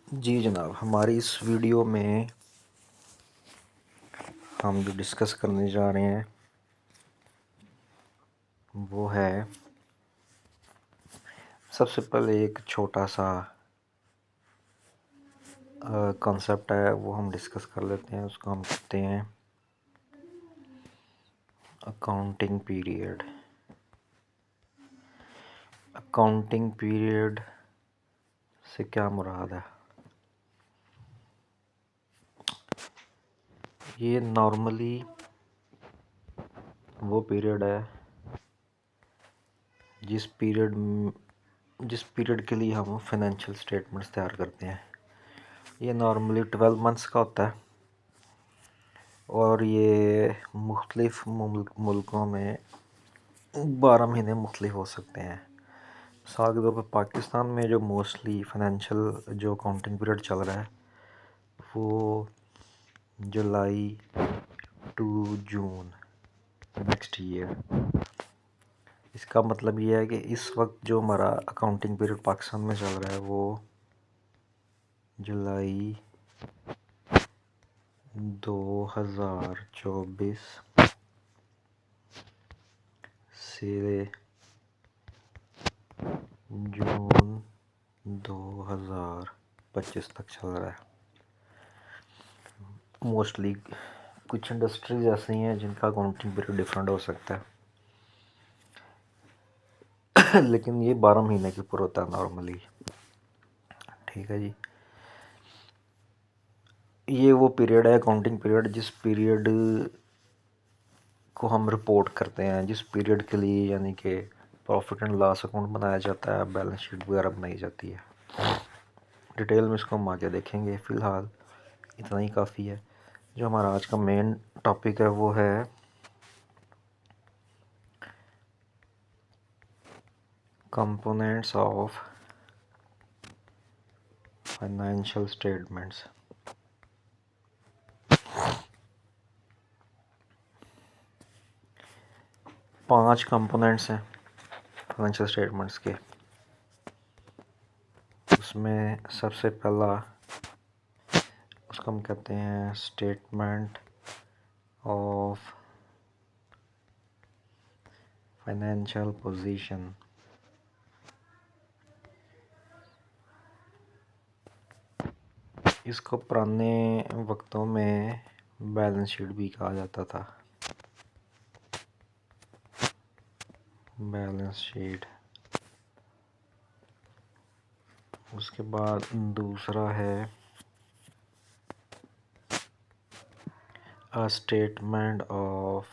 जी जनाब, हमारी इस वीडियो में हम जो डिस्कस करने जा रहे हैं वो है, सबसे पहले एक छोटा सा कॉन्सेप्ट है वो हम डिस्कस कर लेते हैं। उसको हम कहते हैं अकाउंटिंग पीरियड। अकाउंटिंग पीरियड से क्या मुराद है? ये नॉर्मली वो पीरियड है जिस पीरियड के लिए हम फाइनेंशियल स्टेटमेंट्स तैयार करते हैं। ये नॉर्मली 12 मंथ्स का होता है और ये मुख्तलिफ मुल्कों में 12 महीने मुख्तलिफ हो सकते हैं। मिसाल के तौर पर पाकिस्तान में जो मोस्टली फाइनेंशियल जो अकाउंटिंग पीरियड चल रहा है वो जुलाई टू जून नेक्स्ट ईयर। इसका मतलब ये है कि इस वक्त जो हमारा अकाउंटिंग पीरियड पाकिस्तान में चल रहा है वो जुलाई 2024 से जून 2025 तक चल रहा है। मोस्टली कुछ इंडस्ट्रीज ऐसी हैं जिनका अकाउंटिंग पीरियड डिफरेंट हो सकता है लेकिन ये 12 महीने के ऊपर होता है नॉर्मली। ठीक है जी, ये वो पीरियड है अकाउंटिंग पीरियड जिस पीरियड को हम रिपोर्ट करते हैं, जिस पीरियड के लिए यानी कि प्रॉफिट एंड लॉस अकाउंट बनाया जाता है, बैलेंस शीट वगैरह बनाई जाती है। डिटेल में इसको हम आगे देखेंगे, फ़िलहाल इतना ही काफ़ी है। जो हमारा आज का मेन टॉपिक है वो है कंपोनेंट्स ऑफ फाइनेंशियल स्टेटमेंट्स। पांच कंपोनेंट्स हैं फाइनेंशियल स्टेटमेंट्स के। उसमें सबसे पहला उसको हम कहते हैं स्टेटमेंट ऑफ फाइनेंशियल पोजीशन। इसको पुराने वक्तों में बैलेंस शीट भी कहा जाता था। Balance sheet. उसके बाद दूसरा है a statement of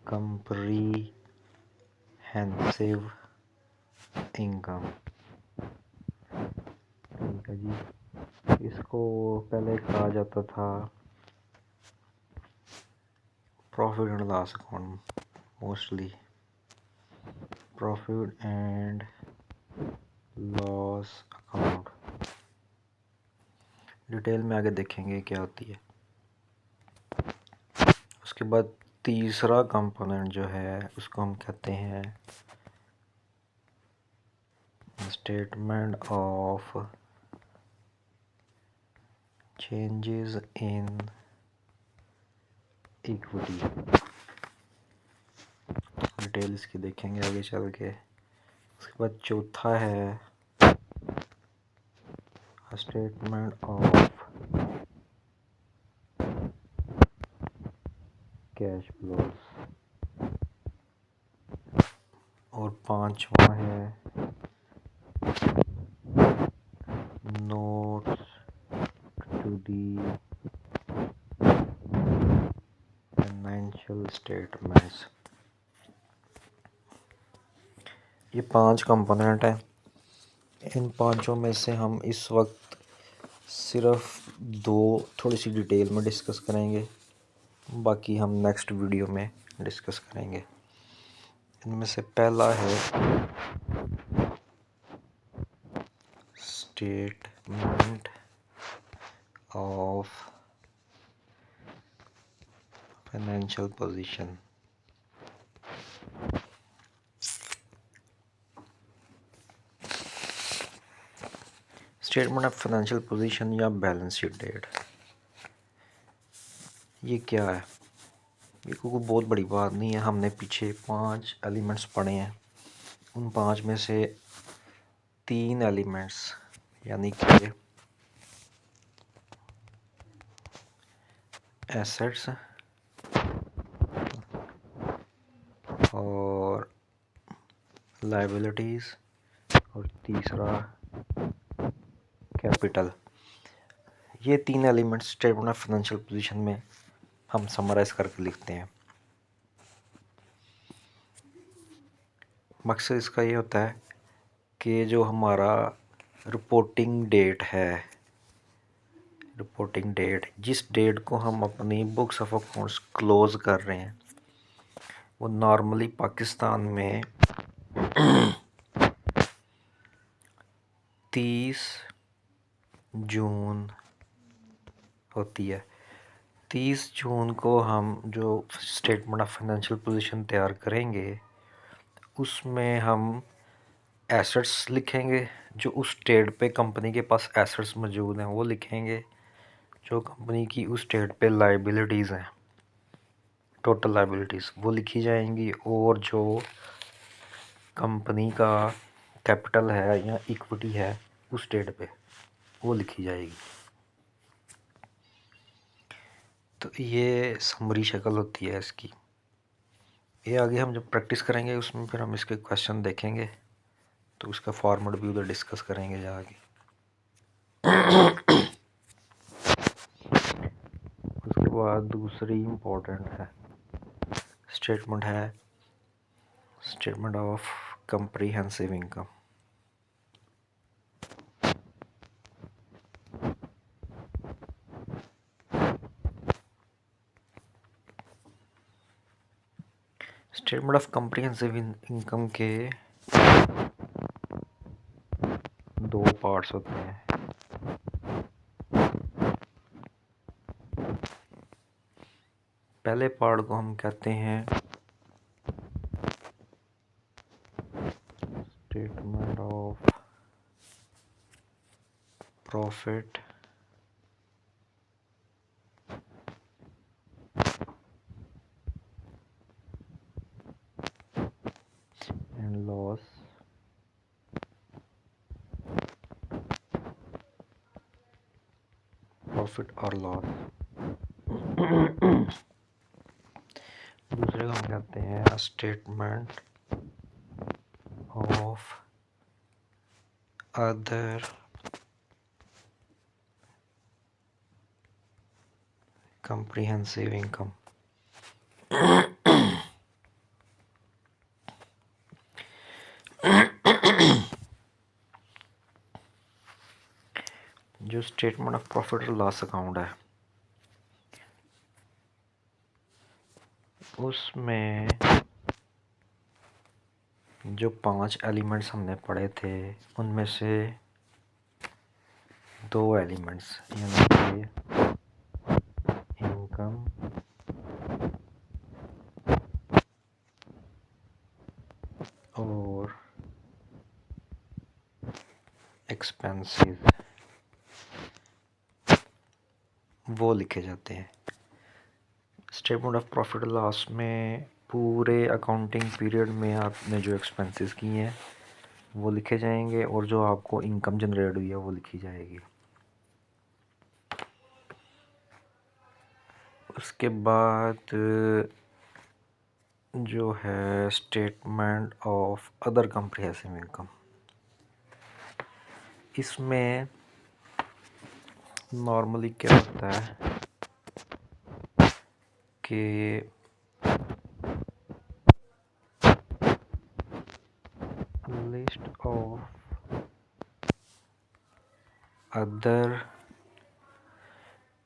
comprehensive income. ठीक है जी, इसको पहले कहा जाता था profit and loss account, mostly profit and loss account. Detail में आगे देखेंगे क्या होती है। उसके बाद तीसरा कंपोनेंट जो है उसको हम कहते हैं statement of changes in equity. Detail इसकी देखेंगे आगे चल के। उसके बाद चौथा है स्टेटमेंट ऑफ कैश फ्लोज। और पांचवा है notes to the financial statements. ये पांच कंपोनेंट हैं। इन पांचों में से हम इस वक्त सिर्फ दो थोड़ी सी डिटेल में डिस्कस करेंगे, बाकी हम नेक्स्ट वीडियो में डिस्कस करेंगे। इनमें से पहला है statement of financial position. Statement of financial position या बैलेंस शीट डेट, ये क्या है? ये कोई बहुत बड़ी बात नहीं है। हमने पीछे 5 एलिमेंट्स पढ़े हैं, उन 5 में से 3 एलिमेंट्स यानी कि एसेट्स और लायबिलिटीज़ और तीसरा कैपिटल, ये 3 elements statement of financial position में हम समराइज करके लिखते हैं। मकसद इसका ये होता है कि जो हमारा रिपोर्टिंग डेट है, रिपोर्टिंग डेट जिस डेट को हम अपनी बुक्स ऑफ अकाउंट्स क्लोज कर रहे हैं, वो नॉर्मली पाकिस्तान में 30 जून होती है। 30 जून को हम जो स्टेटमेंट ऑफ फाइनेंशियल पोजीशन तैयार करेंगे, उसमें हम एसेट्स लिखेंगे, जो उस डेट पे कंपनी के पास एसेट्स मौजूद हैं वो लिखेंगे, जो कंपनी की उस डेट पे लायबिलिटीज़ हैं, टोटल लायबिलिटीज़ वो लिखी जाएंगी, और जो कंपनी का कैपिटल है या इक्विटी है उस डेट पे वो लिखी जाएगी। तो ये समरी शक्ल होती है इसकी। ये आगे हम जब प्रैक्टिस करेंगे उसमें फिर हम इसके क्वेश्चन देखेंगे, तो उसका फॉर्मेट भी उधर डिस्कस करेंगे जाके। उसके बाद दूसरी इम्पोर्टेंट है स्टेटमेंट है statement of comprehensive income. Statement of comprehensive income के 2 पार्ट्स होते हैं। पहले पार्ट को हम कहते हैं statement of profit and loss profit और लॉस। दूसरे को हम कहते हैं statement of other comprehensive income. जो स्टेटमेंट ऑफ प्रॉफिट और लॉस अकाउंट है, उसमें जो 5 एलिमेंट्स हमने पढ़े थे उनमें से 2 एलिमेंट्स यानी कि इनकम और एक्सपेंसेस वो लिखे जाते हैं। स्टेटमेंट ऑफ प्रॉफिट लॉस में पूरे अकाउंटिंग पीरियड में आपने जो एक्सपेंसेस किए हैं वो लिखे जाएंगे, और जो आपको इनकम जनरेट हुई है वो लिखी जाएगी। उसके बाद जो है statement of other comprehensive income, इसमें नॉर्मली क्या होता है कि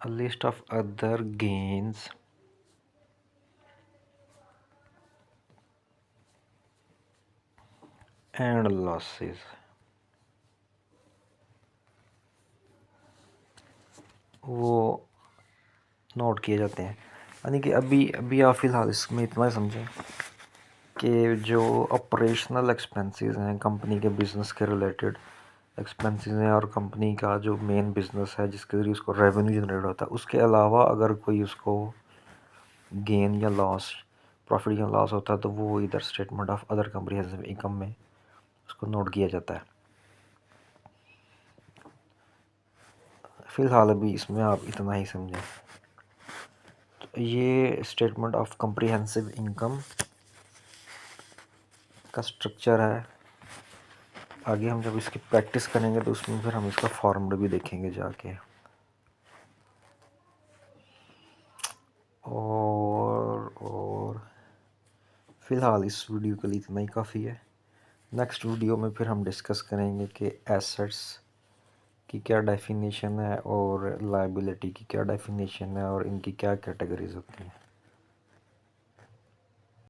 list of other gains and losses, वो नोट किए जाते हैं। यानी कि अभी आप फ़िलहाल इसमें इतना समझें कि जो ऑपरेशनल एक्सपेंसेस हैं कंपनी के बिज़नेस के रिलेटेड, एक्सपेंसेस हैं और कंपनी का जो मेन बिजनेस है जिसके ज़रिए उसको रेवेन्यू जनरेट होता है, उसके अलावा अगर कोई उसको गेन या लॉस, प्रॉफिट या लॉस होता है तो वो इधर statement of other comprehensive income में उसको नोट किया जाता है। फ़िलहाल अभी इसमें आप इतना ही समझें। तो ये स्टेटमेंट ऑफ कम्प्रिहेंसिव इनकम का स्ट्रक्चर है। आगे हम जब इसकी प्रैक्टिस करेंगे तो उसमें फिर हम इसका फॉर्मूला भी देखेंगे जाके। और फ़िलहाल इस वीडियो के लिए इतना ही काफ़ी है। नेक्स्ट वीडियो में फिर हम डिस्कस करेंगे कि एसेट्स की क्या डेफिनेशन है और लायबिलिटी की क्या डेफिनेशन है और इनकी क्या कैटेगरीज होती हैं।